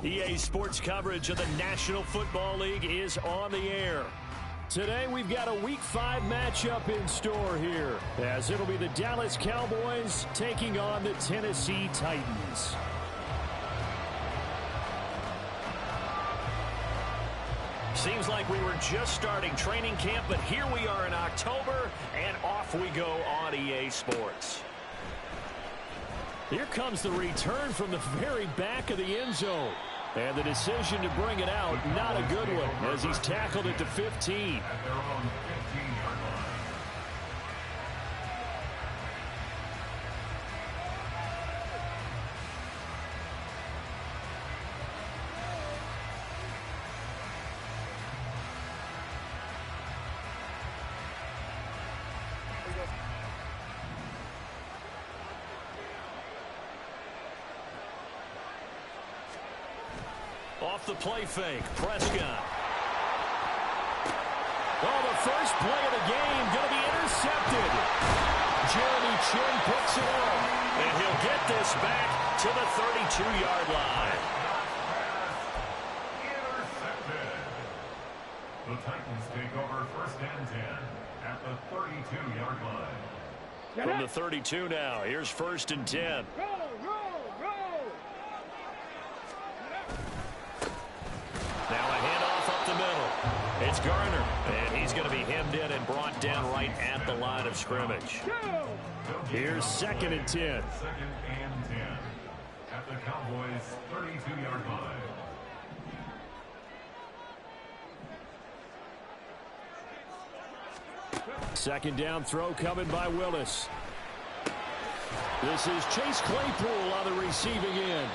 EA Sports coverage of the National Football League is on the air. Today we've got a Week 5 matchup in store here, as it'll be the Dallas Cowboys taking on the Tennessee Titans. Seems like we were just starting training camp, but here we are in October, and off we go on EA Sports. Here comes the return from the very back of the end zone. And the decision to bring it out, not a good one, as he's tackled it to 15. Off the play fake, Prescott. Oh, the first play of the game going to be intercepted. Jeremy Chinn picks it up. And he'll get this back to the 32-yard line. Intercepted. The Titans take over 1st and 10 at the 32-yard line. From the 32 now, here's 1st and 10. Now a handoff up the middle. It's Garner, and he's going to be hemmed in and brought down right at the line of scrimmage. Here's 2nd and 10. 2nd and 10 at the Cowboys' 32-yard line. Second down throw coming by Willis. This is Chase Claypool on the receiving end.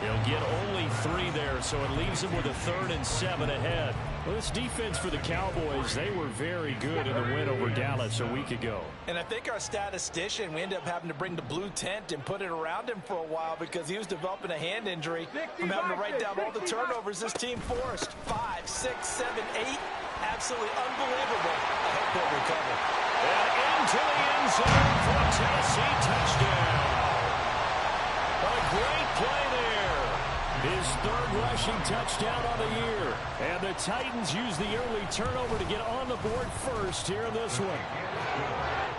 He'll get only 3 there, so it leaves him with a 3rd and 7 ahead. Well, this defense for the Cowboys, they were very good in the win over Dallas a week ago. And I think our statistician, we ended up having to bring the blue tent and put it around him for a while because he was developing a hand injury from having to write down all the turnovers this team forced. 5, 6, 7, 8. Absolutely unbelievable. I hope he'll recover. And into the end zone for a Tennessee touchdown. A great play there. His 3rd rushing touchdown on the year. And the Titans use the early turnover to get on the board first here in this one.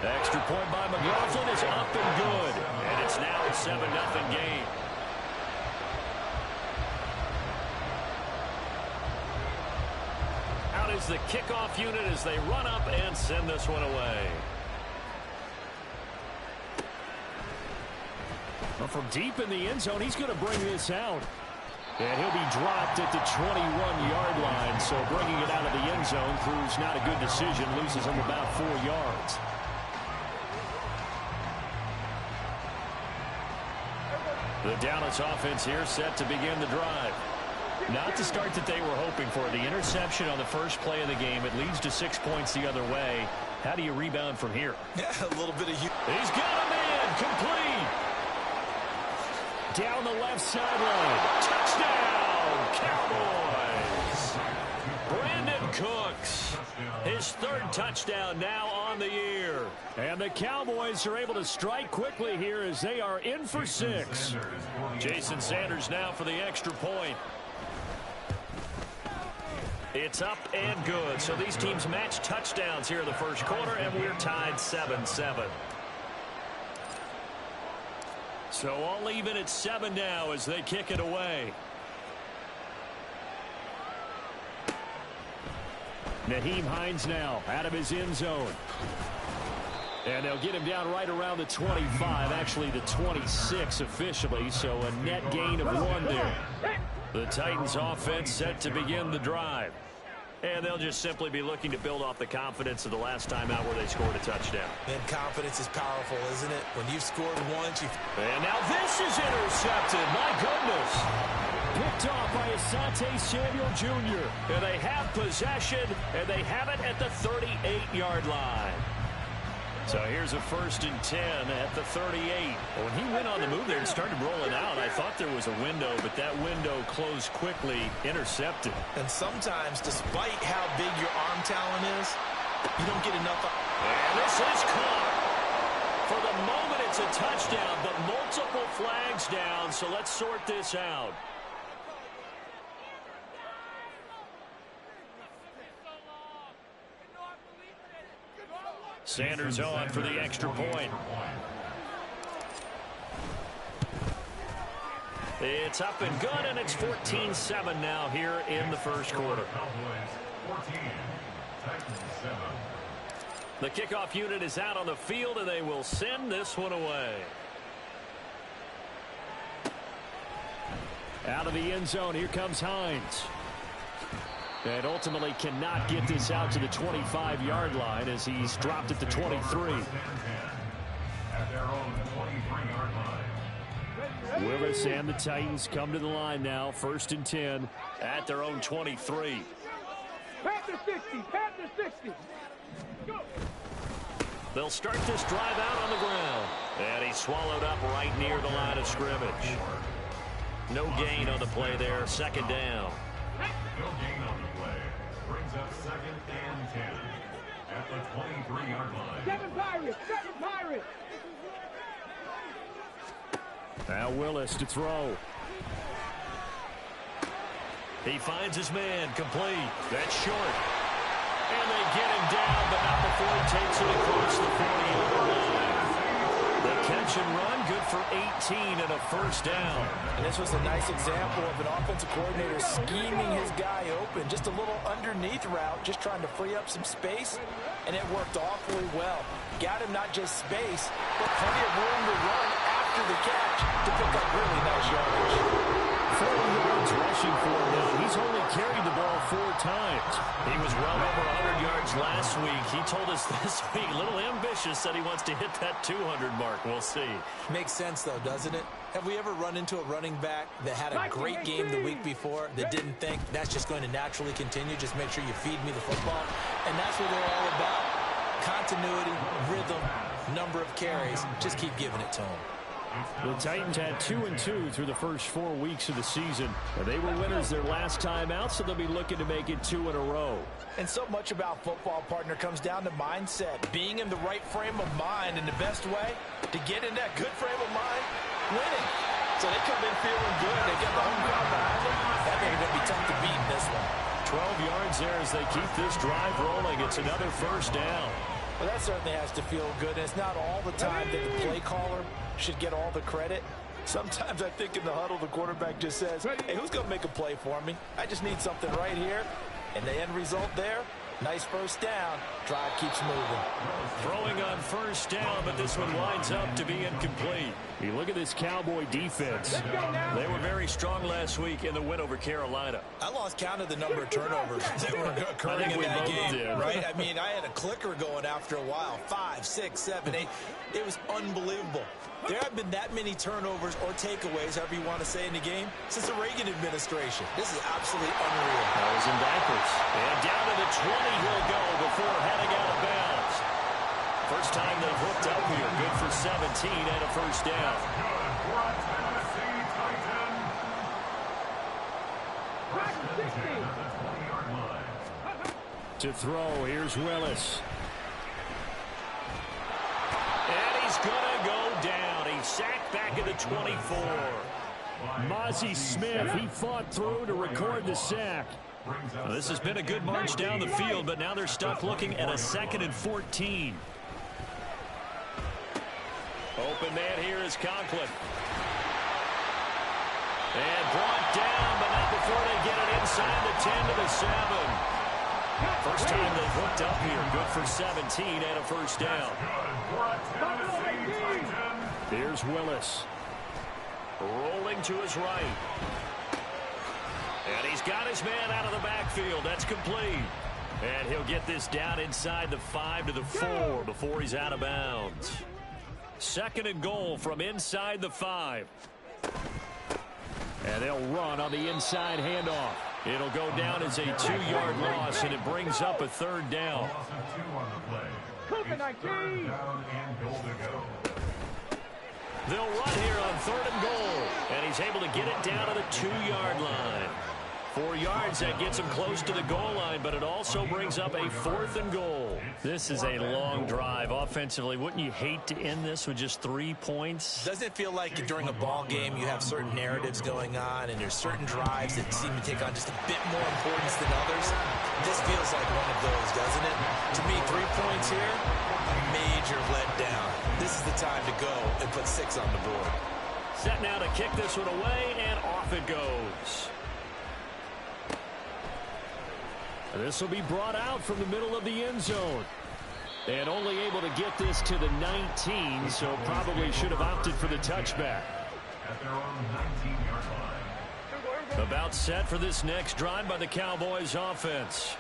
Extra point by McLaughlin is up and good. And it's now a 7-0 game. Out is the kickoff unit as they run up and send this one away. Well, from deep in the end zone, he's going to bring this out. And he'll be dropped at the 21-yard line. So bringing it out of the end zone proves not a good decision. Loses him about 4 yards. The Dallas offense here set to begin the drive. Not the start that they were hoping for. The interception on the first play of the game. It leads to 6 points the other way. How do you rebound from here? Yeah, a little bit of... He's got him in. Complete. Down the left sideline. Touchdown, Cowboys. Brandon Cooks. His 3rd touchdown now on the year. And the Cowboys are able to strike quickly here as they are in for 6. Jason Sanders now for the extra point. It's up and good. So these teams match touchdowns here in the first quarter, and we're tied 7-7. So all even at 7 now as they kick it away. Nyheim Hines now out of his end zone. And they'll get him down right around the 25, actually the 26 officially, so a net gain of 1 there. The Titans offense set to begin the drive. And they'll just simply be looking to build off the confidence of the last time out where they scored a touchdown. And confidence is powerful, isn't it? When you've scored once, you... And now this is intercepted. My goodness. Picked off by Asante Samuel Jr. And they have possession, and they have it at the 38-yard line. So here's a 1st and 10 at the 38. When he went on the move there and started rolling out, I thought there was a window, but that window closed quickly, intercepted. And sometimes, despite how big your arm talent is, you don't get enough. And this is caught. For the moment, it's a touchdown, but multiple flags down, so let's sort this out. Sanders on for the extra point. It's up and good, and it's 14-7 now here in the first quarter. The kickoff unit is out on the field, and they will send this one away. Out of the end zone, here comes Hines. And ultimately cannot get this out to the 25-yard line as he's dropped at the 23. At their own 23-yard line. Willis and the Titans come to the line now. 1st and 10 at their own 23. Panther 60, Panther 60. Go. They'll start this drive out on the ground. And he's swallowed up right near the line of scrimmage. No gain on the play there. 2nd down. No gain on the play. Brings up 2nd and 10 at the 23-yard line. 7 Pirates, 7 Pirates. Now Willis to throw. He finds his man, complete. That's short. And they get him down, but not before he takes it across the 40-yard line. The catch and run, good for 18 and a 1st down. And this was a nice example of an offensive coordinator scheming his guy open. Just a little underneath route, just trying to free up some space, and it worked awfully well. Got him not just space, but plenty of room to run after the catch to pick up really nice yardage. 40 yards rushing for him. He's only carried the ball 4 times. He was well over 100 yards last week. He told us this week, a little ambitious, that he wants to hit that 200 mark. We'll see. Makes sense, though, doesn't it? Have we ever run into a running back that had a great game the week before that didn't think that's just going to naturally continue? Just make sure you feed me the football. And that's what they're all about. Continuity, rhythm, number of carries. Just keep giving it to them. The Titans had 2-2 through the first 4 weeks of the season. They were winners their last time out, so they'll be looking to make it 2 in a row. And so much about football, partner, comes down to mindset. Being in the right frame of mind, and the best way to get in that good frame of mind, winning. So they come in feeling good. They get the home crowd behind them. That they're going to be tough to beat in this one. 12 yards there as they keep this drive rolling. It's another 1st down. Well, that certainly has to feel good. And it's not all the time that the play caller should get all the credit. Sometimes I think in the huddle, the quarterback just says, hey, who's going to make a play for me? I just need something right here. And the end result there, nice 1st down. Drive keeps moving. Throwing on 1st down, but this one winds up to be incomplete. You look at this Cowboy defense. They were very strong last week in the win over Carolina. I lost count of the number of turnovers that were occurring in that game, right? I mean, I had a clicker going after a while. 5, 6, 7, 8. It was unbelievable. There have been that many turnovers or takeaways, however you want to say, in the game since the Reagan administration. This is absolutely unreal. That was in backwards. And down to the 20 he'll go before heading out of bounds. First time they've hooked up here. Good for 17 and a 1st down. Good for a Tennessee Titan. 1st and 10 at the 20-yard line. To throw, here's Willis. And he's going to go down. He's sacked back at the 24. Mozzie Smith, he fought through to record the sack. Now, this has been a good march down the field, but now they're stuck looking at a 2nd and 14. Open man here is Conklin. And brought down, but not before they get it inside the 10 to the 7. First time they've hooked up here. Good for 17 and a 1st down. Here's Willis. Rolling to his right. And he's got his man out of the backfield. That's complete. And he'll get this down inside the 5 to the 4 before he's out of bounds. 2nd and goal from inside the 5. And they'll run on the inside handoff. It'll go down as a 2-yard loss, and it brings up a 3rd down. They'll run here on 3rd and goal, and he's able to get it down to the 2-yard line. 4 yards, that gets him close to the goal line, but it also brings up a 4th and goal. This is a long drive offensively. Wouldn't you hate to end this with just 3 points? Doesn't it feel like during a ball game you have certain narratives going on and there's certain drives that seem to take on just a bit more importance than others? This feels like one of those, doesn't it? To me, 3 points here, major letdown. This is the time to go and put 6 on the board. Set now to kick this one away, and off it goes. This will be brought out from the middle of the end zone. And only able to get this to the 19, so probably should have opted for the touchback. At their own 19-yard line. About set for this next drive by the Cowboys offense.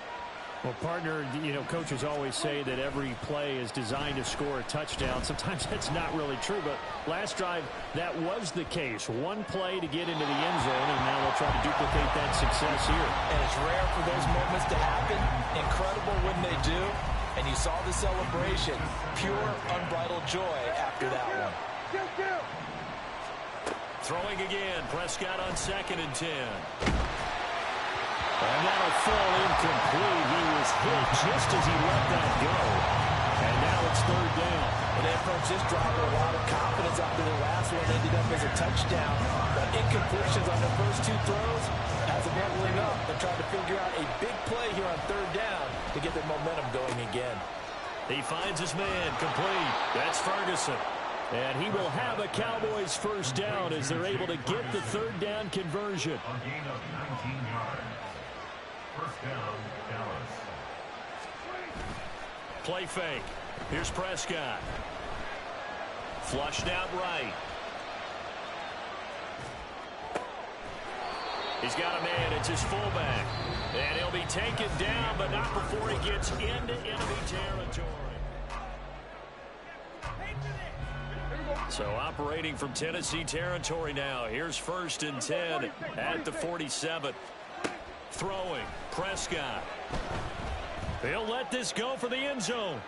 Well, partner, coaches always say that every play is designed to score a touchdown. Sometimes that's not really true, but last drive, that was the case. One play to get into the end zone, and now they'll try to duplicate that success here. And it's rare for those moments to happen. Incredible when they do. And you saw the celebration. Pure, unbridled joy after that one. Throwing again. Prescott on 2nd and 10. And that'll fall incomplete. He was hit just as he let that go. And now it's 3rd down. And they approached this drive with a lot of confidence after the last one ended up as a touchdown. But incompletions on their first 2 throws has them leveling up. They're trying to figure out a big play here on 3rd down to get their momentum going again. He finds his man complete. That's Ferguson. And he will have a Cowboys first down as they're able to get the 3rd down conversion. A gain of 19 yards. First down, Dallas. Play fake. Here's Prescott. Flushed out right. He's got a man. It's his fullback. And he'll be taken down, but not before he gets into enemy territory. So operating from Tennessee territory now. Here's 1st and 10 at the 47. Throwing. Prescott. He'll let this go for the end zone.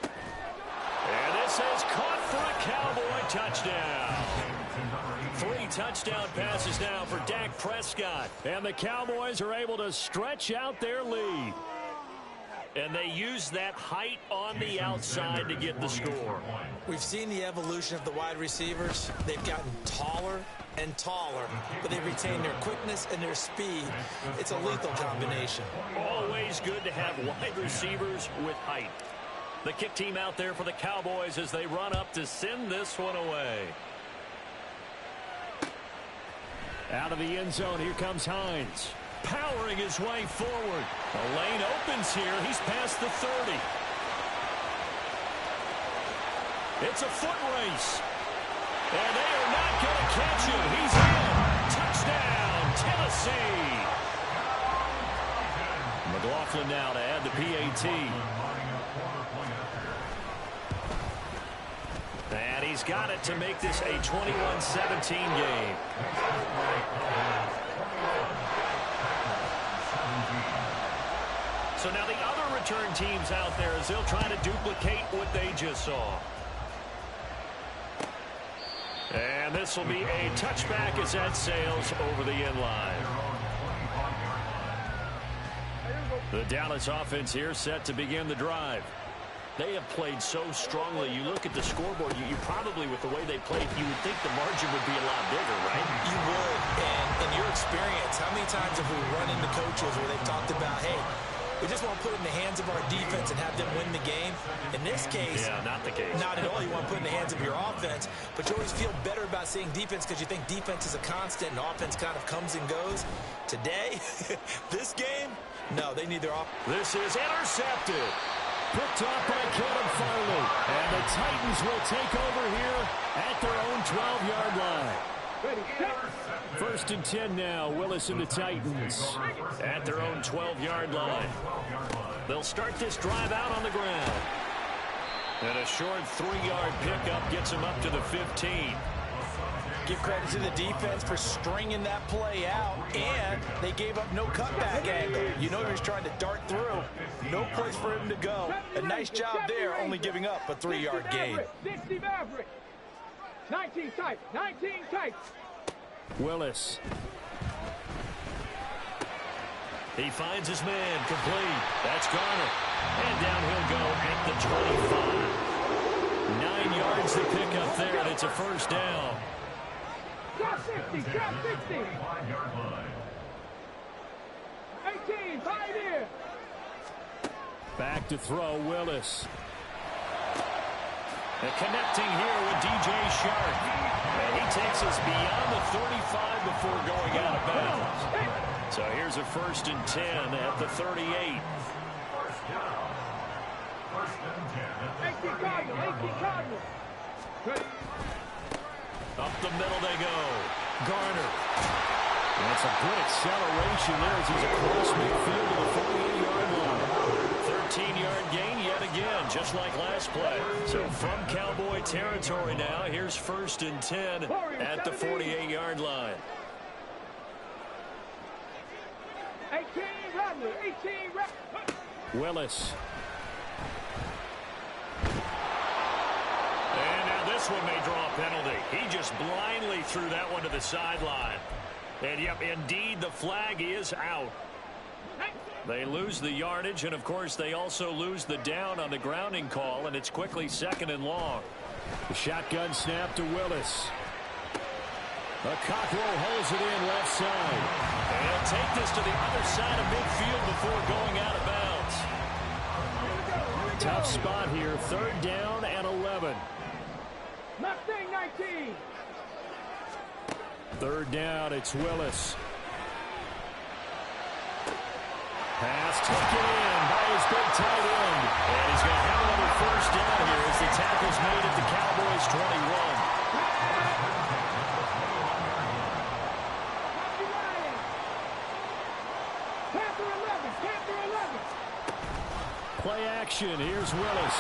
And this is caught for a Cowboy touchdown. 3 touchdown passes now for Dak Prescott. And the Cowboys are able to stretch out their lead. And they use that height on the outside to get the score. We've seen the evolution of the wide receivers. They've gotten taller and taller, but they've retained their quickness and their speed. It's a lethal combination. Always good to have wide receivers with height. The kick team out there for the Cowboys as they run up to send this one away. Out of the end zone, here comes Hines. Powering his way forward. The lane opens here. He's past the 30. It's a foot race. And they are not going to catch him. He's in. Touchdown, Tennessee. McLaughlin now to add the PAT. And he's got it to make this a 21-17 game. So now the other return teams out there as they'll try to duplicate what they just saw. And this will be a touchback as that sails over the end line. The Dallas offense here set to begin the drive. They have played so strongly. You look at the scoreboard, you probably, with the way they played, you would think the margin would be a lot bigger, right? You would. And in your experience, how many times have we run into coaches where they've talked about, hey, we just want to put it in the hands of our defense and have them win the game? In this case, yeah, not the case. Not at all. You want to put it in the hands of your offense, but you always feel better about seeing defense because you think defense is a constant and offense kind of comes and goes. Today, this game, no, they need their offense. This is intercepted. Picked off by Caleb Farley. And the Titans will take over here at their own 12-yard line. 1st and 10 now. Willis and the Titans at their own 12-yard line. They'll start this drive out on the ground. And a short 3-yard pickup gets them up to the 15. Give credit to the defense for stringing that play out, and they gave up no cutback angle. You know he was trying to dart through. No place for him to go. A nice job there, only giving up a 3-yard gain. 60 Maverick. 19 tight. 19 tight. Willis. He finds his man complete. That's Garner. And down he'll go at the 25. 9 yards to pick up there, and it's a first down. Drop 60, drop 60. 18, 5 here. Back to throw, Willis. And connecting here with DJ Shark. And he takes us beyond the 35 before going out of bounds. So here's a 1st and 10 at the 38. First down. 1st and 10 at the 38. Cardinals. Up the middle they go. Garner. That's a good acceleration there as he's across midfield to the 48-yard line. 13-yard gain yet again, just like last play. So from Cowboy territory now, here's 1st and 10 at the 48-yard line. 18 Radley, 18 Radley. Willis. And now this one may draw a penalty. He just blindly threw that one to the sideline. And yep, indeed, the flag is out. They lose the yardage, and of course, they also lose the down on the grounding call, and it's quickly 2nd and long. The shotgun snap to Willis. Cockrell holds it in left side. And he'll take this to the other side of midfield before going out of bounds. Tough spot here, 3rd down and 11. Mustang 19. 3rd down, it's Willis. Pass taken in by his big tight end. And he's going to have another 1st down here as the tackle's made at the Cowboys' 21. Play action. Here's Willis.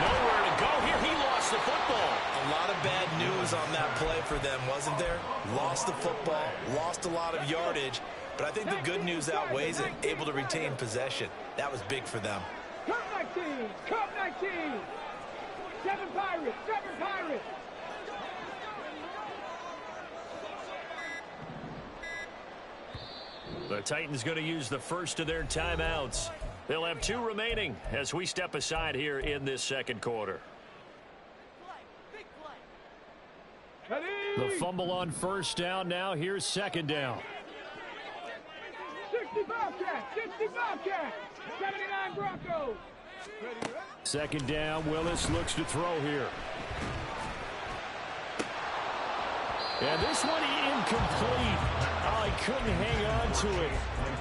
Nowhere to go here. He lost the football. A lot of bad news on that play for them, wasn't there? Lost the football, lost a lot of yardage, but I think the good news outweighs it. Able to retain possession. That was big for them. Cup 19, Cup 19. 7 Pirates, 7 Pirates. The Titans going to use the first of their timeouts. They'll have 2 remaining as we step aside here in this 2nd quarter. The fumble on 1st down. Now here's 2nd down. 60 Bobcats, 60 Bobcats, 79 Broncos. 2nd down. Willis looks to throw here. And this one incomplete. Oh, he couldn't hang on to it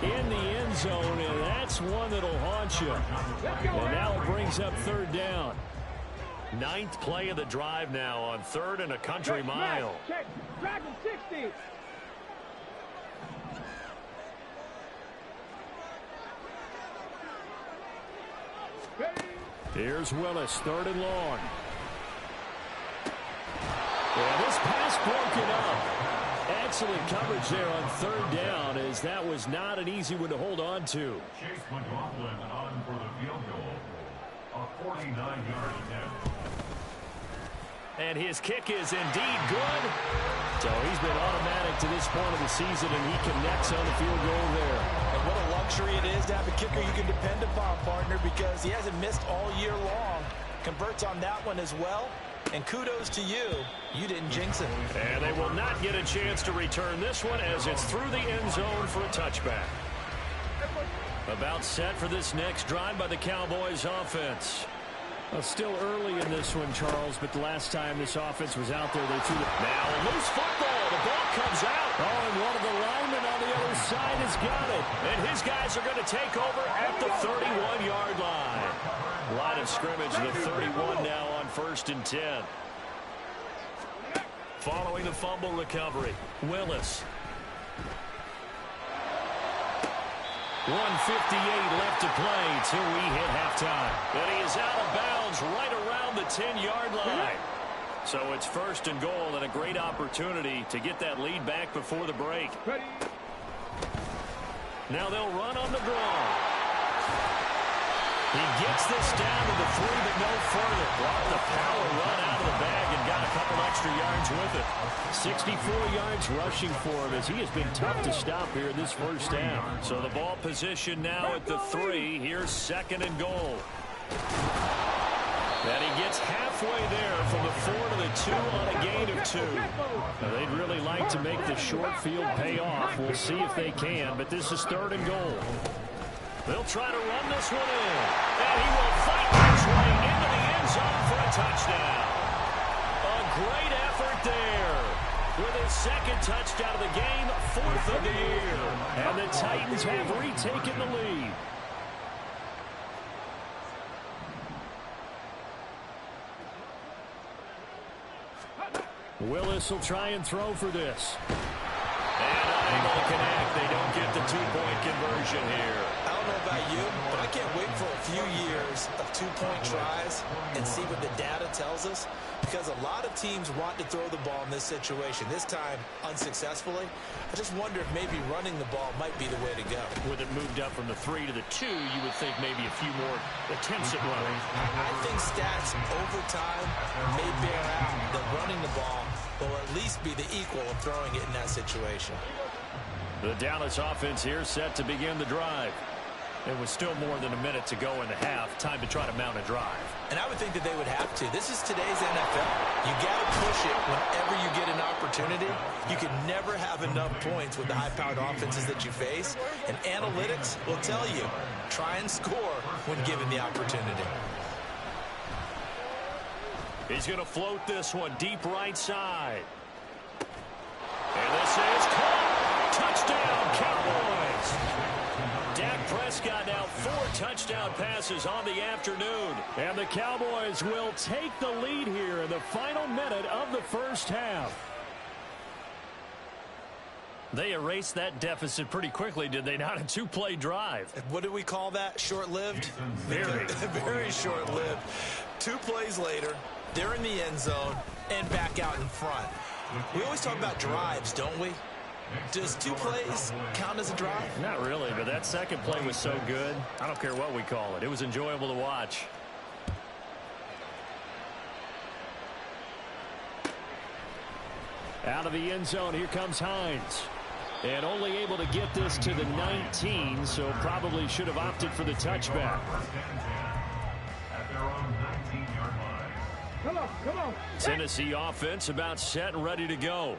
in the end zone, and that's one that'll haunt you. And now it brings up 3rd down. 9th play of the drive now on 3rd and a country mile. Check, Dragon 60. Here's Willis, 3rd and long. And this pass broken up. Excellent coverage there on 3rd down, as that was not an easy one to hold on to. Chase McLaughlin on for the field goal. A 49-yard attempt. And his kick is indeed good. So he's been automatic to this point of the season, and he connects on the field goal there. And what a luxury it is to have a kicker you can depend upon, partner, because he hasn't missed all year long. Converts on that one as well. And kudos to you. You didn't jinx it. And they will not get a chance to return this one as it's through the end zone for a touchback. About set for this next drive by the Cowboys offense. Well, still early in this one, Charles, but the last time this offense was out there, they threw the... Now a loose football. The ball comes out. Oh, and one of the linemen on the other side has got it. And his guys are going to take over at the 31-yard line. Line of scrimmage, the 31 now on 1st and 10. Following the fumble recovery, Willis. 1:58 left to play till we hit halftime. And he is out of bounds right around the 10-yard line. So it's 1st and goal, and a great opportunity to get that lead back before the break. Now they'll run on the draw. He gets this down to the 3, but no further. Brought the power run out of the bag and got a couple extra yards with it. 64 yards rushing for him as he has been tough to stop here in this 1st down. So the ball position now at the 3. Here's 2nd and goal. And he gets halfway there from the 4 to the 2 on a gain of 2. Now, they'd really like to make the short field pay off. We'll see if they can, but this is 3rd and goal. They'll try to run this one in. And he will fight his way into the end zone for a touchdown. great effort there. With his second touchdown of the game, 4th of the year. And the Titans have retaken the lead. Willis will try and throw for this. And unable to connect. They don't get the two-point conversion here. I don't know about you, but I can't wait for a few years of two-point tries and see what the data tells us, because a lot of teams want to throw the ball in this situation. This time, unsuccessfully. I just wonder if maybe running the ball might be the way to go. With it moved up from the 3 to the 2, you would think maybe a few more attempts at running. I think stats over time may bear out that running the ball will at least be the equal of throwing it in that situation. The Dallas offense here set to begin the drive. It was still more than a minute to go in the half. Time to try to mount a drive. And I would think that they would have to. This is today's NFL. You got to push it whenever you get an opportunity. You can never have enough points with the high-powered offenses that you face. And analytics will tell you, try and score when given the opportunity. He's going to float this one deep right side. And this is caught. Touchdown, Cowboys. Dak Prescott now 4 touchdown passes on the afternoon. And the Cowboys will take the lead here in the final minute of the first half. They erased that deficit pretty quickly, did they not? A 2-play drive. What do we call that? Short-lived? Very. Very short-lived. 2 plays later, they're in the end zone and back out in front. We always talk about drives, don't we? Does 2 plays count as a drive? Not really, but that second play was so good. I don't care what we call it. It was enjoyable to watch. Out of the end zone, here comes Hines. And only able to get this to the 19, so probably should have opted for the touchback. Come on. Tennessee offense about set and ready to go.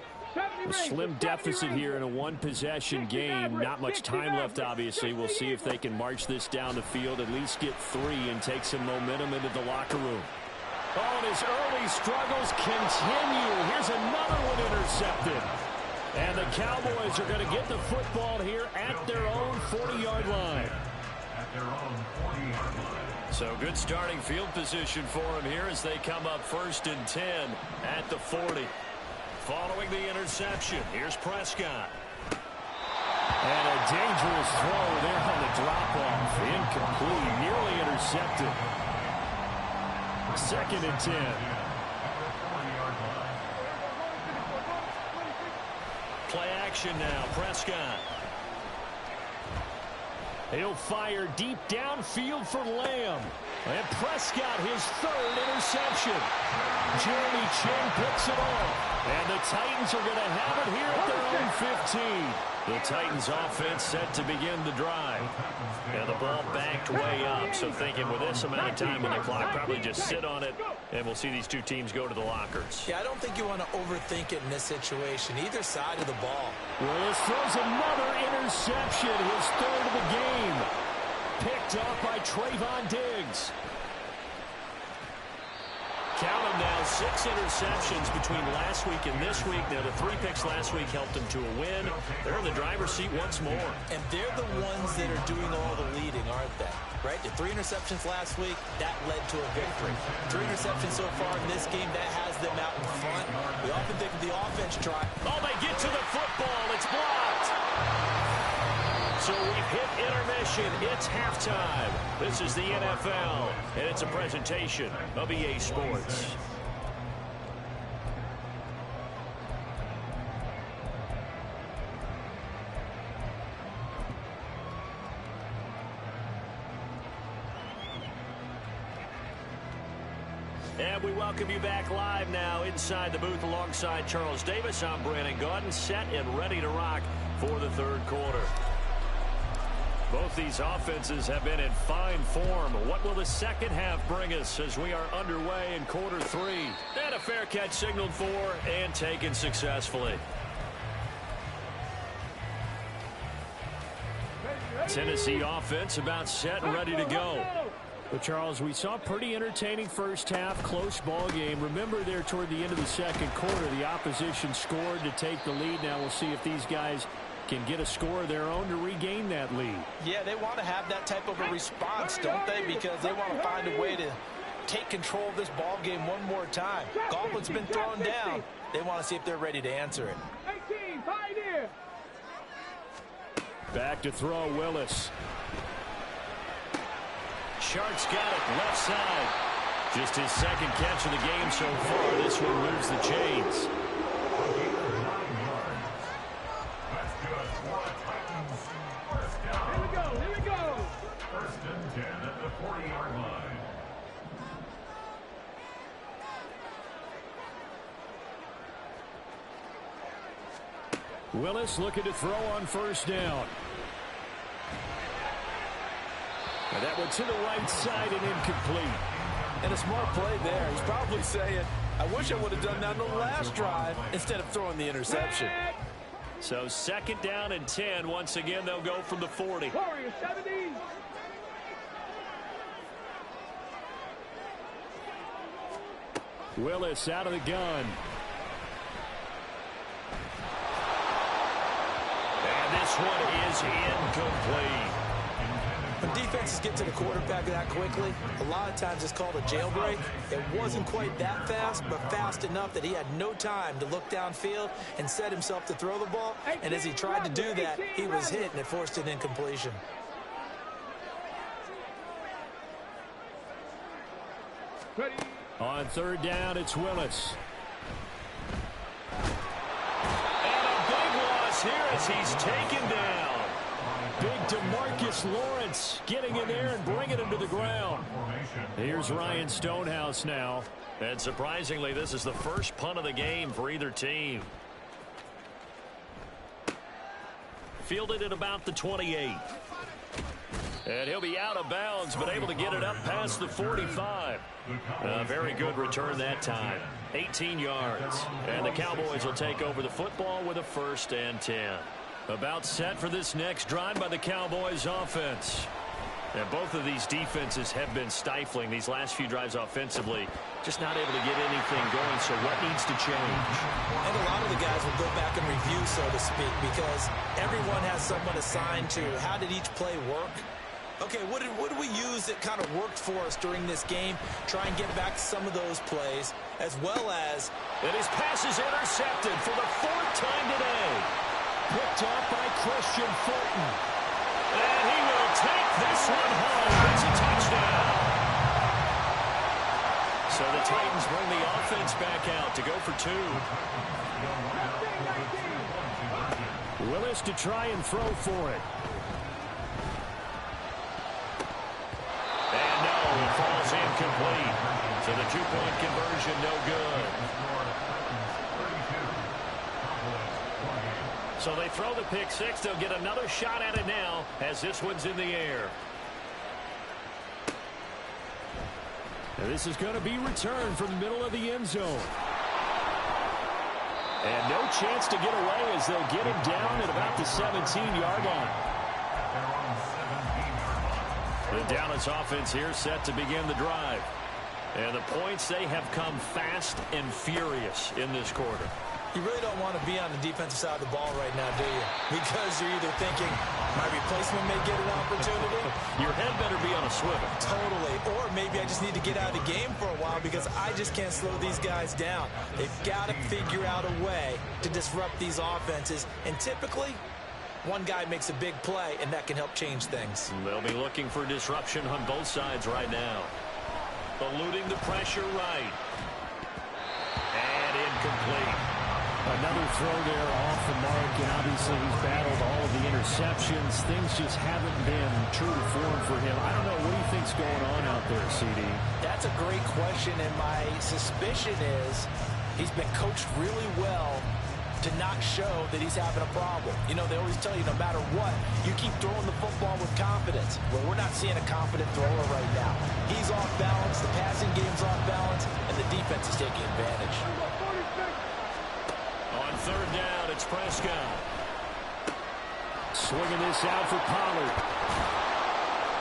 A slim deficit here in a one-possession game. Not much time left, obviously. We'll see if they can march this down the field, at least get 3 and take some momentum into the locker room. Oh, and his early struggles continue. Here's another one intercepted. And the Cowboys are going to get the football here at their own 40-yard line. So good starting field position for him here as they come up 1st and 10 at the 40. Following the interception, here's Prescott. And a dangerous throw there on the drop-off. Incomplete, nearly intercepted. 2nd and 10. Play action now, Prescott. He'll fire deep downfield for Lamb. And Prescott, his 3rd interception. Jeremy Chinn picks it off. And the Titans are going to have it here at their own 15. The Titans offense set to begin the drive. And the ball backed way up. So thinking with this amount of time on the clock, probably just sit on it. And we'll see these 2 teams go to the lockers. Yeah, I don't think you want to overthink it in this situation. Either side of the ball. Willis throws another interception. His 3rd of the game. Picked up by Trayvon Diggs. Count them now, 6 interceptions between last week and this week. Now, the 3 picks last week helped them to a win. They're in the driver's seat once more. And they're the ones that are doing all the leading, aren't they? Right? The 3 interceptions last week, that led to a victory. 3 interceptions so far in this game, that has them out in front. We often think of the offense try. Oh, they get to the football. It's blocked. So we've hit intermission. It's halftime. This is the NFL, and it's a presentation of EA Sports. And we welcome you back live now inside the booth alongside Charles Davis. I'm Brandon Gaudin, set and ready to rock for the 3rd quarter. Both these offenses have been in fine form. What will the second half bring us as we are underway in quarter 3? And a fair catch signaled for and taken successfully. Tennessee offense about set and ready to go. Well, Charles, we saw a pretty entertaining first half, close ball game. Remember there toward the end of the second quarter, the opposition scored to take the lead. Now we'll see if these guys can get a score of their own to regain that lead. Yeah, they want to have that type of a response, don't they? Because they want to find a way to take control of this ball game one more time. Gauntlet's been thrown down. They want to see if they're ready to answer it. 18, Pioneer. Back to throw, Willis. Sharks got it, left side. Just his second catch of the game so far. This one moves the chains. That's good for the Titans. First down. Here we go, here we go. First and 10 at the 40-yard line. Willis looking to throw on first down. And that one to the right side and incomplete. And a smart play there. He's probably saying, I wish I would have done that on the last drive instead of throwing the interception. So second down and 10. Once again, they'll go from the 40. Warriors 70. Willis out of the gun. And this one is incomplete. When defenses get to the quarterback that quickly, a lot of times it's called a jailbreak. It wasn't quite that fast, but fast enough that he had no time to look downfield and set himself to throw the ball. And as he tried to do that, he was hit, and it forced an incompletion. Ready. On third down, it's Willis. And a big loss here as he's taken down. Big DeMarcus Lawrence getting in there and bringing him to the ground. Here's Ryan Stonehouse now. And surprisingly, this is the first punt of the game for either team. Fielded at about the 28. And he'll be out of bounds, but able to get it up past the 45. A very good return that time. 18 yards. And the Cowboys will take over the football with a 1st and 10. About set for this next drive by the Cowboys offense. And both of these defenses have been stifling these last few drives offensively. Just not able to get anything going, so what needs to change? And a lot of the guys will go back and review, so to speak, because everyone has someone assigned to how did each play work. Okay, what did we use that kind of worked for us during this game? Try and get back some of those plays, as well as... And his pass is intercepted for the 4th time today. Picked up by Christian Fulton. And he will take this one home. It's a touchdown. So the Titans bring the offense back out to go for 2. Willis to try and throw for it. And no, it falls incomplete. So the 2-point conversion no good. So they throw the pick six. They'll get another shot at it now as this one's in the air. And this is going to be returned from the middle of the end zone. And no chance to get away as they'll get him down at about the 17-yard line. The Dallas offense here set to begin the drive. And the points, they have come fast and furious in this quarter. You really don't want to be on the defensive side of the ball right now, do you? Because you're either thinking, my replacement may get an opportunity. Your head better be on a swivel. Totally. Or maybe I just need to get out of the game for a while because I just can't slow these guys down. They've got to figure out a way to disrupt these offenses. And typically, one guy makes a big play, and that can help change things. They'll be looking for disruption on both sides right now. Eluding the pressure right. And incomplete. Another throw there off the mark, and obviously he's battled all of the interceptions. Things just haven't been true to form for him. I don't know. What do you think's going on out there, CD? That's a great question, and my suspicion is he's been coached really well to not show that he's having a problem. You know, they always tell you no matter what, you keep throwing the football with confidence. Well, we're not seeing a confident thrower right now. He's off balance, the passing game's off balance, and the defense is taking advantage. On third down, it's Prescott. Swinging this out for Pollard.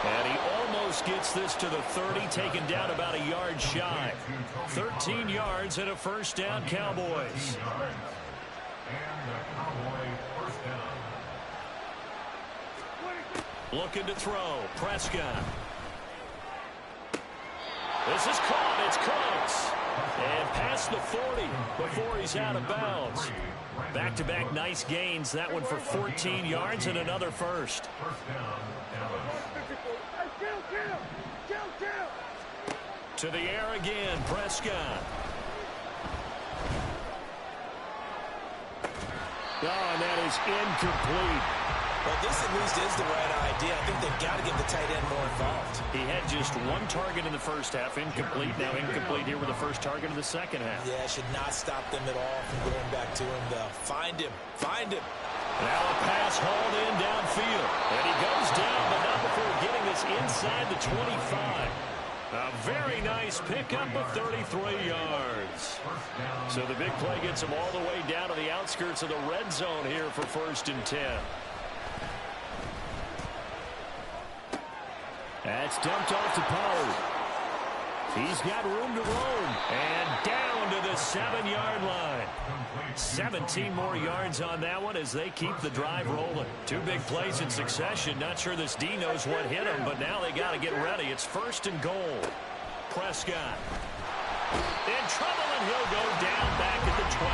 And he almost Willis gets this to the 30, taken down about a yard shy. 13 yards and a first down, Cowboys. Looking to throw. Prescott. This is caught. It's close. And past the 40 before he's out of bounds. Back-to-back nice gains. That one for 14 yards and another first. To the air again. Prescott. Oh, and that is incomplete. Well, this at least is the right idea. I think they've got to get the tight end more involved. He had just one target in the first half, incomplete. Now incomplete here with the first target of the second half. Yeah, should not stop them at all from going back to him, though. Find him. Find him. Now a pass hauled in downfield. And he goes down, but not before getting this inside the 25. A very nice pickup of 33 yards. So the big play gets him all the way down to the outskirts of the red zone here for 1st and 10. That's dumped off to Pollard. He's got room to roam. And down to the 7-yard line. 17 more yards on that one as they keep the drive rolling. Two big plays in succession. Not sure this D knows what hit him, but now they got to get ready. It's 1st and goal. Prescott. In trouble, and he'll go down back at the 12.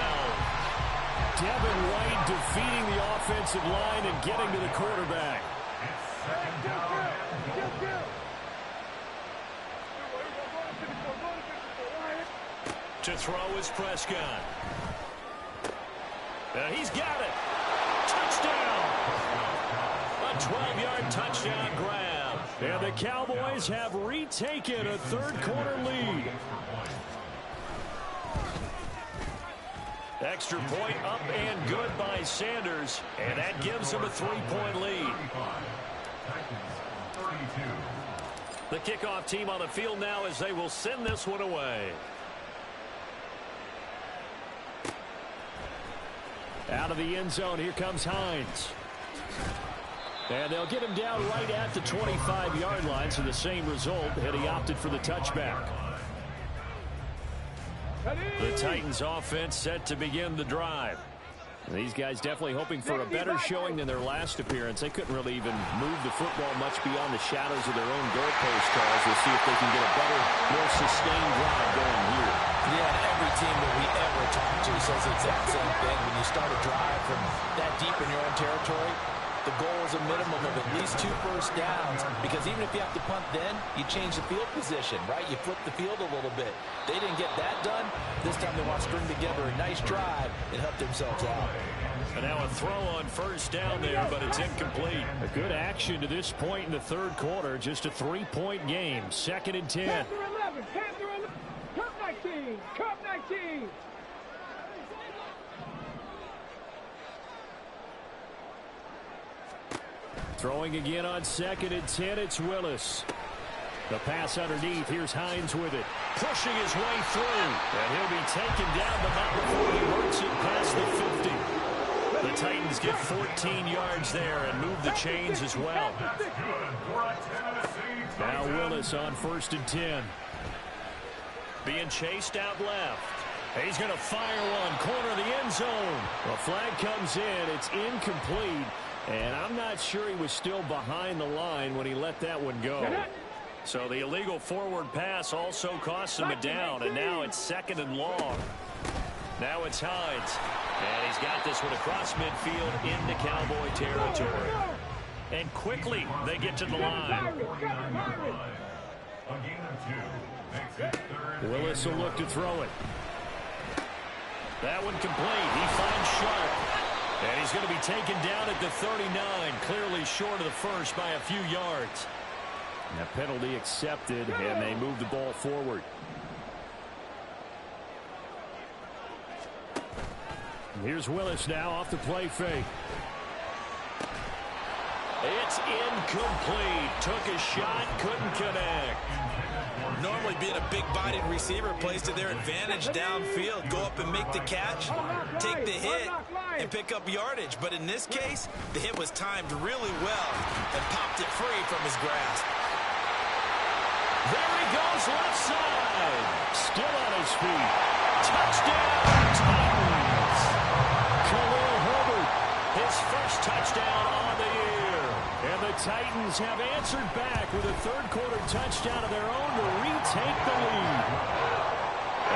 Devin White defeating the offensive line and getting to the quarterback. To throw is Prescott. He's got it. Touchdown. A 12-yard touchdown grab. And the Cowboys have retaken a third-quarter lead. Extra point up and good by Sanders. And that gives them a 3-point lead. The kickoff team on the field now as they will send this one away. Out of the end zone, here comes Hines. And they'll get him down right at the 25-yard line, so the same result, and he opted for the touchback. The Titans offense set to begin the drive. These guys definitely hoping for a better showing than their last appearance. They couldn't really even move the football much beyond the shadows of their own goalpost, Charles. We'll see if they can get a better, more sustained drive going here. Yeah, and every team that we ever talk to says the exact same thing. When you start a drive from that deep in your own territory, the goal is a minimum of at least 2 first downs, because even if you have to punt then, you change the field position, right? You flip the field a little bit. They didn't get that done. This time they want to string together a nice drive and help themselves out. And now a throw on first down there, but it's incomplete. A good action to this point in the third quarter. Just a 3-point game. 2nd and 10. Panther 11, Panther 11, Cup 19, Cup 19. Throwing again on 2nd and 10, it's Willis. The pass underneath, here's Hines with it. Pushing his way through, and he'll be taken down, but not before he works it past the 50. The Titans get 14 yards there and move the chains as well. Now Willis on 1st and 10. Being chased out left. He's going to fire one, corner of the end zone. A flag comes in, it's incomplete. And I'm not sure he was still behind the line when he let that one go. So the illegal forward pass also cost him a down, and now it's 2nd and long. Now it's Hines. And he's got this one across midfield into Cowboy territory. And quickly they get to the line. Willis will look to throw it. That one complete. He finds Sharp. And he's going to be taken down at the 39, clearly short of the first by a few yards. And a penalty accepted, and they move the ball forward. And here's Willis now off the play fake. It's incomplete. Took a shot, couldn't connect. Normally being a big-bodied receiver plays to their advantage downfield. Go up and make the catch, take the hit, and pick up yardage. But in this case, the hit was timed really well and popped it free from his grasp. There he goes left side. Still on his feet. Touchdown, Titans. Khalil Herbert, his first touchdown on the year. And the Titans have answered back with a third-quarter touchdown of their own to retake the lead.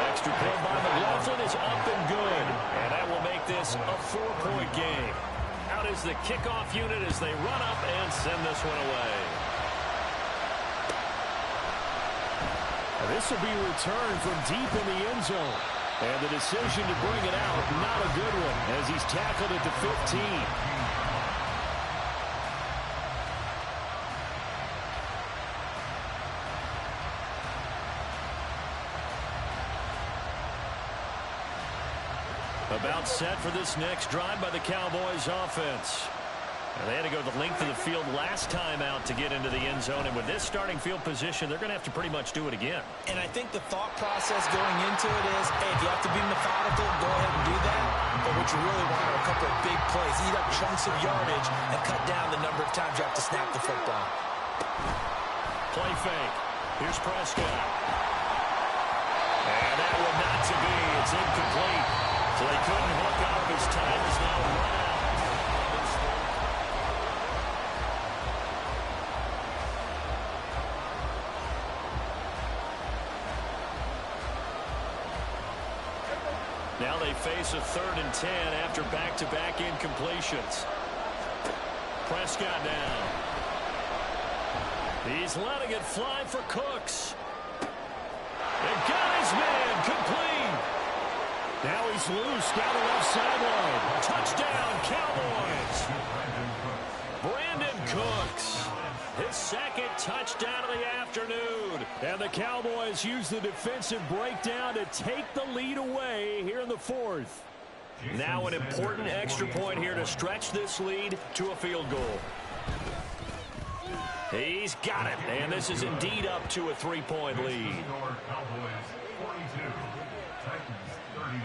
Extra point by McLaughlin is up and good. And that will make this a 4-point game. Out is the kickoff unit as they run up and send this one away. This will be returned from deep in the end zone. And the decision to bring it out, not a good one, as he's tackled at the 15. About set for this next drive by the Cowboys offense. And they had to go the length of the field last time out to get into the end zone. And with this starting field position, they're going to have to pretty much do it again. And I think the thought process going into it is, hey, if you have to be methodical, go ahead and do that. But what you really want are a couple of big plays. Eat up chunks of yardage and cut down the number of times you have to snap the football. Play fake. Here's Prescott. And that one not to be. It's incomplete. So they couldn't hook up. His time is now run out. Now they face a 3rd and 10 after back-to-back incompletions. Prescott down. He's letting it fly for Cooks. And got his man complete. Now he's loose down the left sideline. Touchdown, Cowboys. Brandon Cooks. His second touchdown of the afternoon. And the Cowboys use the defensive breakdown to take the lead away here in the 4th. Now an important extra point here to stretch this lead to a field goal. He's got it. And this is indeed up to a 3-point lead. Cowboys 42, Titans 39.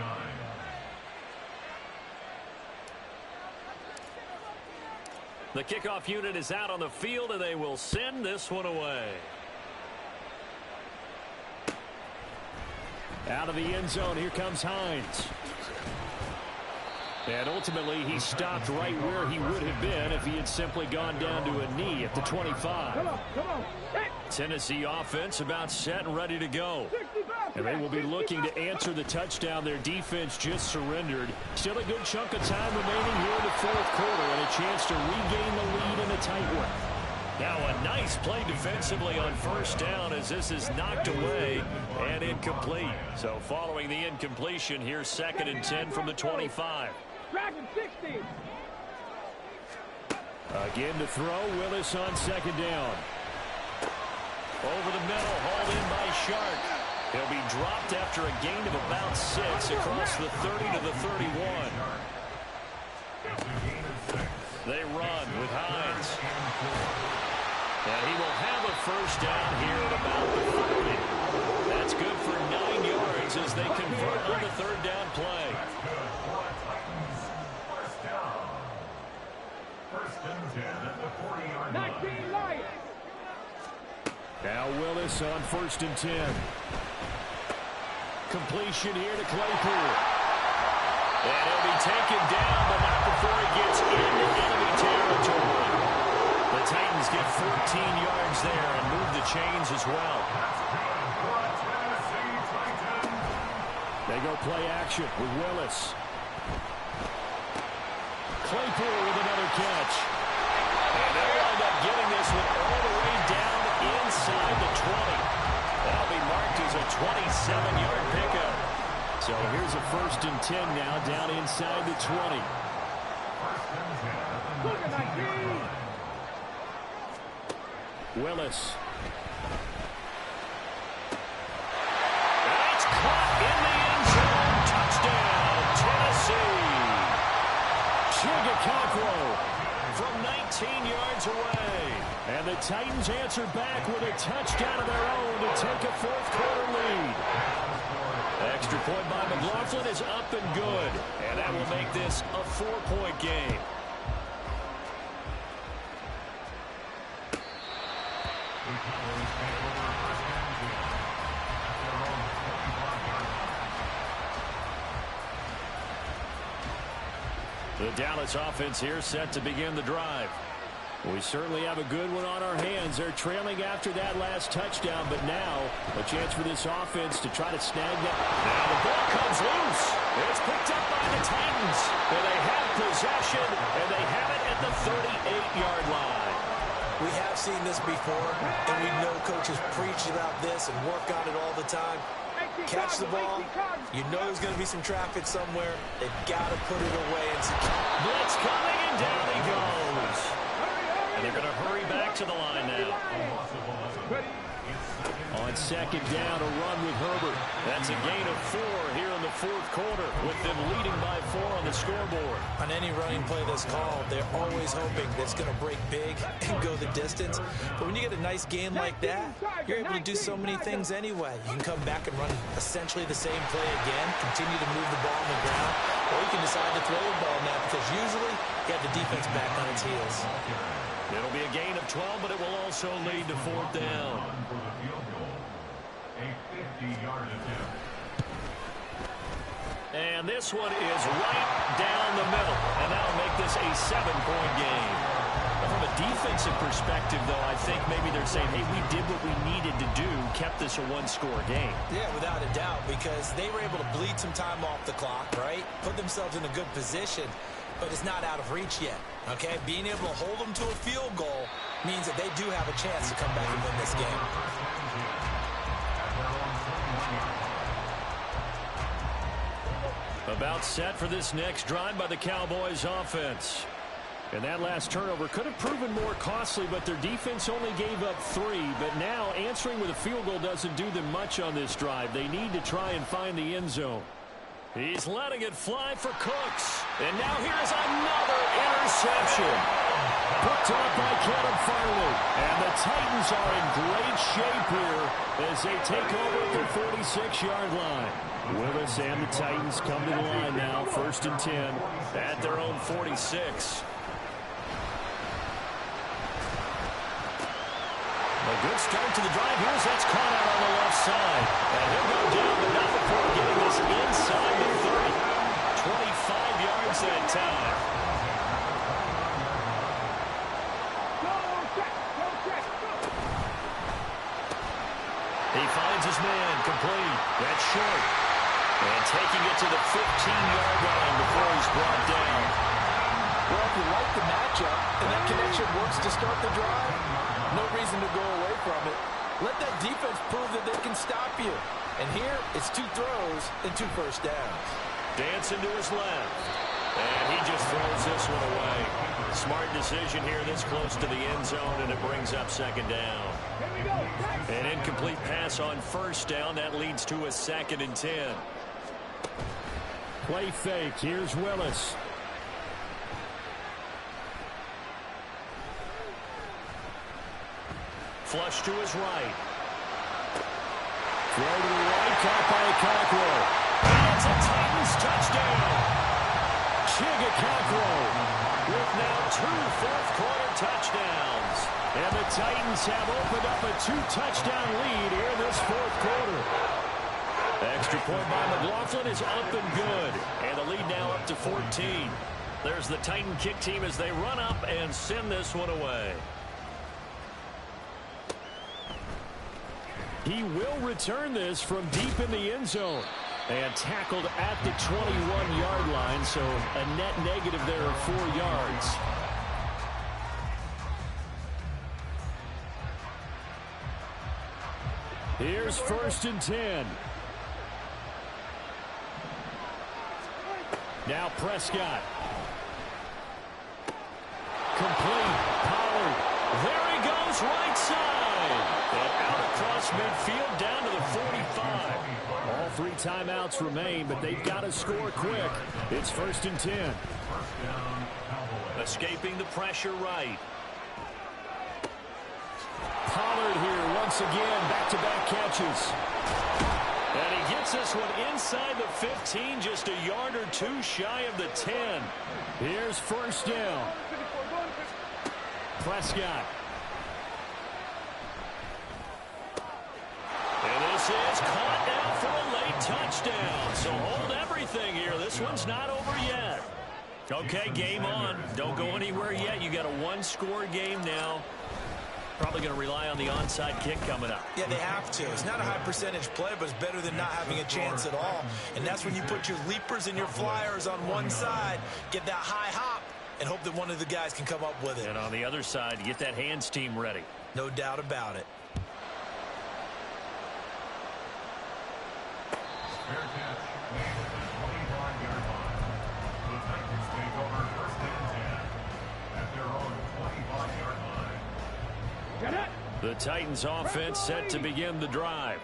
The kickoff unit is out on the field, and they will send this one away. Out of the end zone, here comes Hines. And ultimately, he stopped right where he would have been if he had simply gone down to a knee at the 25. Come on. Tennessee offense about set and ready to go. And they will be looking to answer the touchdown their defense just surrendered. Still a good chunk of time remaining here in the 4th quarter and a chance to regain the lead in a tight one. Now a nice play defensively on 1st down as this is knocked away and incomplete. So following the incompletion, here's 2nd and 10 from the 25. Dragon 60. Again to throw, Willis on 2nd down. Over the middle, hauled in by Shark. He'll be dropped after a gain of about 6 across the 30 to the 31. They run with Hines. And he will have a 1st down here at about the 40. That's good for 9 yards as they convert on the 3rd down play. First and 10 at the 40-yard line. 19 Lions. Now Willis on 1st and 10. Completion here to Claypool. And he'll be taken down, but not before he gets into enemy territory. The Titans get 14 yards there and move the chains as well. They go play action with Willis. Claypool with another catch. And they'll wind up getting this one all the way down inside the 20. That'll be marked as a 27-yard pickup. So here's a 1st and 10 now down inside the 20. Willis. That's caught in the end zone. Touchdown, Tennessee. Chigakakwo from 19 yards away. And the Titans answer back with a touchdown of their own to take a 4th quarter lead. Extra point by McLaughlin is up and good. And that will make this a 4-point game. The Dallas offense here set to begin the drive. We certainly have a good one on our hands. They're trailing after that last touchdown, but now a chance for this offense to try to snag that. Now the ball comes loose. It's picked up by the Titans. And they have possession, and they have it at the 38-yard line. We have seen this before, and we know coaches preach about this and work on it all the time. Catch the ball. You know there's going to be some traffic somewhere. They've got to put it away and secure. Blitz coming, and down he goes. And they're going to hurry back to the line now. On second down, a run with Herbert. That's a gain of 4 here in the fourth quarter, with them leading by 4 on the scoreboard. On any running play that's called, they're always hoping that it's going to break big and go the distance. But when you get a nice gain like that, you're able to do so many things anyway. You can come back and run essentially the same play again, continue to move the ball on the ground, or you can decide to throw the ball now because usually you have the defense back on its heels. It'll be a gain of 12, but it will also lead to fourth down. A 50-yard attempt. And this one is right down the middle, and that'll make this a 7-point game. From a defensive perspective, though, I think maybe they're saying, hey, we did what we needed to do, kept this a one-score game. Yeah, without a doubt, because they were able to bleed some time off the clock, right? Put themselves in a good position, but it's not out of reach yet, okay? Being able to hold them to a field goal means that they do have a chance to come back and win this game. About set for this next drive by the Cowboys offense. And that last turnover could have proven more costly, but their defense only gave up 3. But now answering with a field goal doesn't do them much on this drive. They need to try and find the end zone. He's letting it fly for Cooks. And now here's another interception. Picked up by Caleb Farley. And the Titans are in great shape here as they take over at the 46-yard line. Willis and the Titans come to the line now, 1st and 10 at their own 46. A good start to the drive. Here's that's caught out on the left side. And he'll go down, but not before getting this inside the 30. 25 yards that time. He finds his man, complete. That's short. And taking it to the 15-yard line before he's brought down. Well, if you like the matchup and that connection works to start the drive, no reason to go away from it. Let that defense prove that they can stop you. And here, it's 2 throws and 2 first downs. Dancing to his left. And he just throws this one away. Smart decision here this close to the end zone, and it brings up second down. An incomplete pass on first down. That leads to a 2nd and 10. Play fake. Here's Willis. Flush to his right. Throw to the right, caught by Cockrell. And it's a Titans touchdown. Chigga Cockrell with now 2 fourth-quarter touchdowns. And the Titans have opened up a 2-touchdown lead here in this fourth quarter. Extra point by McLaughlin is up and good. And the lead now up to 14. There's the Titan kick team as they run up and send this one away. He will return this from deep in the end zone. And tackled at the 21-yard line, so a net negative there of 4 yards. Here's 1st and 10. Now Prescott. Complete. Pollard. There he goes, right side. And out across midfield down to the 45. All 3 timeouts remain, but they've got to score quick. It's 1st and 10. Escaping the pressure right. Pollard here once again, back-to-back catches. And he gets this one inside the 15, just a yard or 2 shy of the 10. Here's 1st down. Prescott. And this is caught now for a late touchdown. So hold everything here. This one's not over yet. Okay, game on. Don't go anywhere yet. You got a one-score game now. Probably going to rely on the onside kick coming up. Yeah, they have to. It's not a high percentage play, but it's better than not having a chance at all. And that's when you put your leapers and your flyers on one side, get that high hop, and hope that one of the guys can come up with it. And on the other side, get that hands team ready. No doubt about it. Fair catch made at the 25-yard line. The Titans take over first and 10 at their own 25-yard line. The Titans offense set to begin the drive.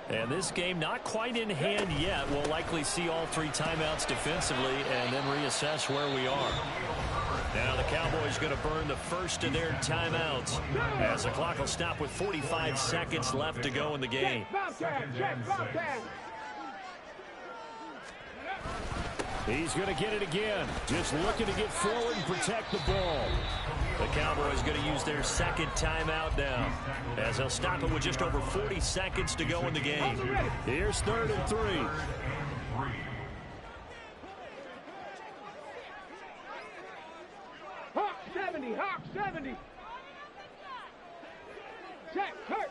And this game not quite in hand yet. We'll likely see all three timeouts defensively and then reassess where we are. Now the Cowboys going to burn the first of their timeouts as the clock will stop with 45 seconds left to go in the game. He's going to get it again. Just looking to get forward and protect the ball. The Cowboys going to use their second timeout now as they'll stop it with just over 40 seconds to go in the game. Here's 3rd and 3. Hawk 70, Hawk 70. Check, hurt.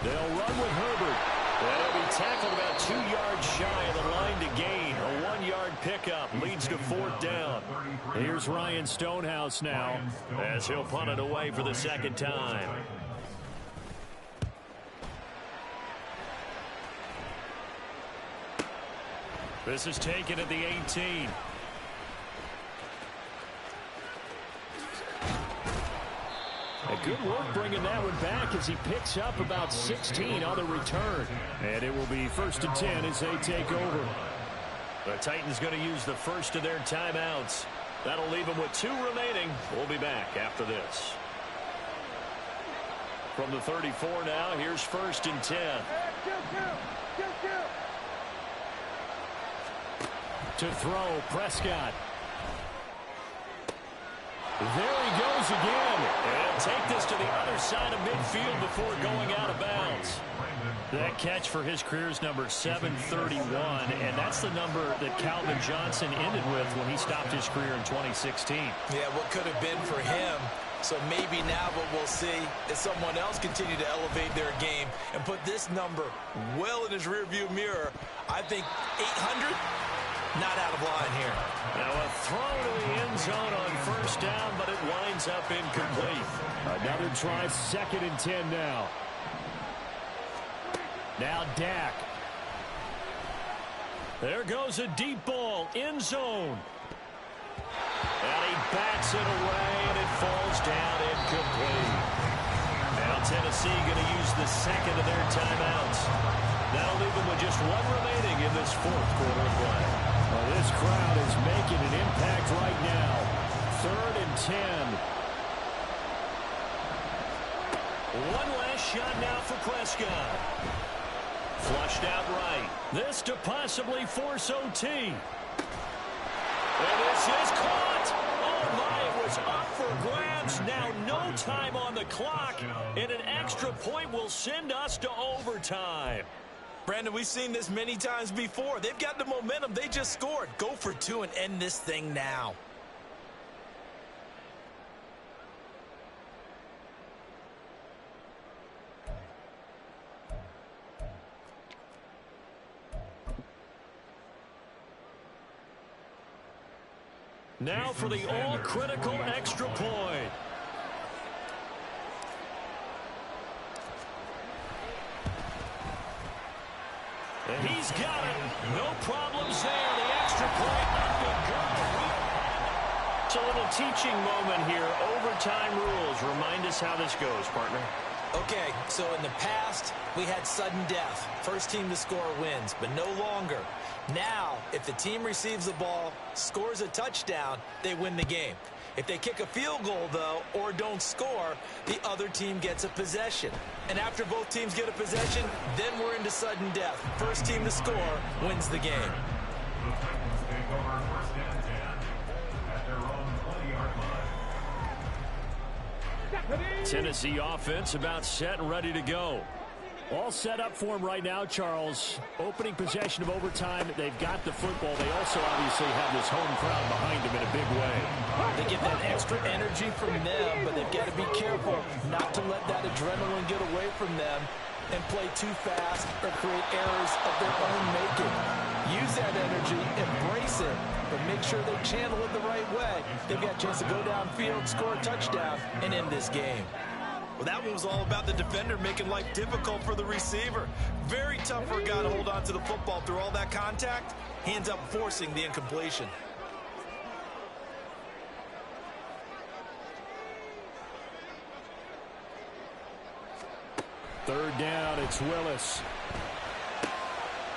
They'll run with Herbert. And he'll be tackled about 2 yards shy of the line to gain. A 1-yard pickup leads to 4th down. Here's Ryan Stonehouse now as he'll punt it away for the second time. This is taken at the 18. Good work bringing that one back as he picks up about 16 on the return. And it will be 1st and 10 as they take over. The Titans going to use the first of their timeouts. That'll leave them with 2 remaining. We'll be back after this. From the 34 now, here's 1st and 10. To throw, Prescott. There he goes again. And take this to the other side of midfield before going out of bounds. That catch for his career is number 731, and that's the number that Calvin Johnson ended with when he stopped his career in 2016. Yeah, what could have been for him. So maybe now what we'll see is someone else continue to elevate their game and put this number well in his rearview mirror. I think 800, not out of line here. Now a throw to the end zone on 1st down, but it winds up incomplete. Another try, 2nd and 10 now. Now Dak. There goes a deep ball, end zone. And he bats it away, and it falls down incomplete. Now Tennessee going to use the second of their timeouts. That'll leave them with just 1 remaining in this 4th quarter of play. Well, this crowd is making an impact right now. 3rd and 10. One last shot now for Prescott. Flushed out right. This to possibly force OT. And this is caught. Oh, my, it was up for grabs. Now no time on the clock. And an extra point will send us to overtime. Brandon, we've seen this many times before. They've got the momentum. They just scored. Go for 2 and end this thing now. Now for the all-critical extra point. And he's got it. No problems there. The extra point up and good. It's a little teaching moment here. Overtime rules. Remind us how this goes, partner. Okay, so in the past, we had sudden death. First team to score wins, but no longer. Now, if the team receives the ball, scores a touchdown, they win the game. If they kick a field goal, though, or don't score, the other team gets a possession. And after both teams get a possession, then we're into sudden death. First team to score wins the game. The Titans take over 1st and 10 at their own 20-yard line. Tennessee offense about set and ready to go. All set up for him right now, Charles. Opening possession of overtime. They've got the football. They also obviously have this home crowd behind them in a big way. They get that extra energy from them, but they've got to be careful not to let that adrenaline get away from them and play too fast or create errors of their own making. Use that energy, embrace it, but make sure they channel it the right way. They've got a chance to go downfield, score a touchdown, and end this game. Well, that one was all about the defender making life difficult for the receiver. Very tough for a guy to hold on to the football through all that contact. He ends up forcing the incompletion. Third down, it's Willis.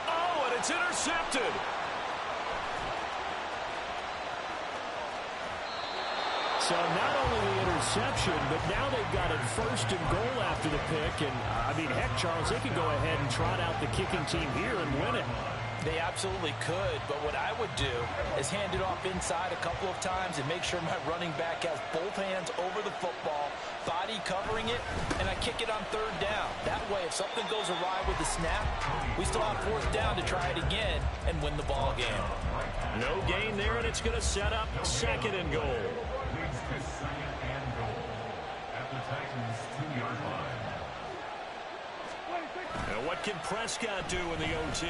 Oh, and it's intercepted. So not only the interception, but now they've got it 1st and goal after the pick. And, I mean, heck, Charles, they could go ahead and trot out the kicking team here and win it. They absolutely could, but what I would do is hand it off inside a couple of times and make sure my running back has both hands over the football, body covering it, and I kick it on 3rd down. That way, if something goes awry with the snap, we still have 4th down to try it again and win the ball game. No gain there, and it's going to set up 2nd and goal. Leads to 2nd and goal at the Titans' 2-yard line. And what can Prescott do in the OT?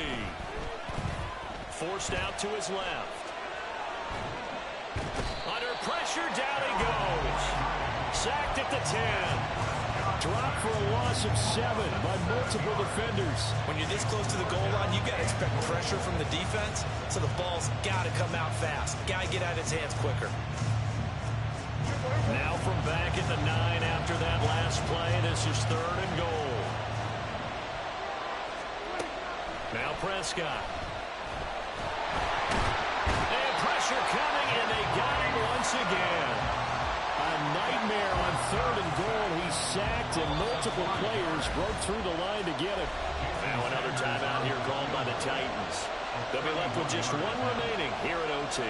Forced out to his left. Under pressure, down he goes. Sacked at the 10. Dropped for a loss of 7 by multiple defenders. When you're this close to the goal line, you've got to expect pressure from the defense, so the ball's got to come out fast. Got to get out of his hands quicker. Now from back at the 9 after that last play, this is 3rd and goal. Now Prescott. And pressure coming, and they got him once again. A nightmare on 3rd and goal. He sacked, and multiple players broke through the line to get it. Now another timeout here called by the Titans. They'll be left with just 1 remaining here at OT.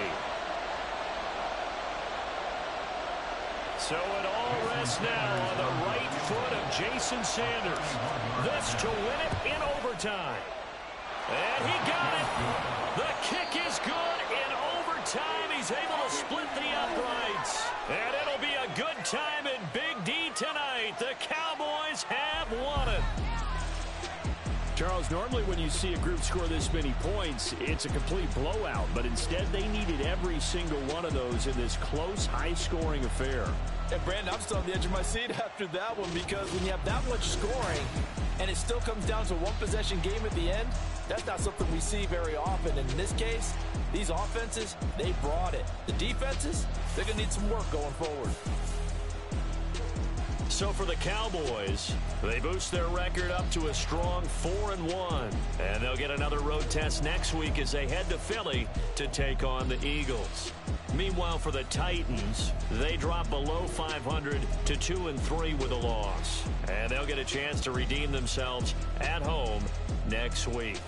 So it all rests now on the right foot of Jason Sanders. This to win it in overtime. And he got it. The kick is good. In overtime, he's able to split the uprights. And it'll be a good time in Big D tonight. The Cowboys have won it. Charles, normally when you see a group score this many points, it's a complete blowout. But instead, they needed every single one of those in this close, high-scoring affair. And, Brandon, I'm still on the edge of my seat after that one, because when you have that much scoring and it still comes down to a one-possession game at the end, that's not something we see very often. And in this case, these offenses, they brought it. The defenses, they're going to need some work going forward. So for the Cowboys, they boost their record up to a strong 4-1. And they'll get another road test next week as they head to Philly to take on the Eagles. Meanwhile, for the Titans, they drop below 500 to 2-3 with a loss. And they'll get a chance to redeem themselves at home next week.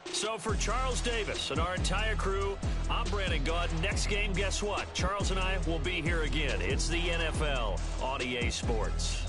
So for Charles Davis and our entire crew, I'm Brandon Gaudin. Next game, guess what? Charles and I will be here again. It's the NFL on EA Sports.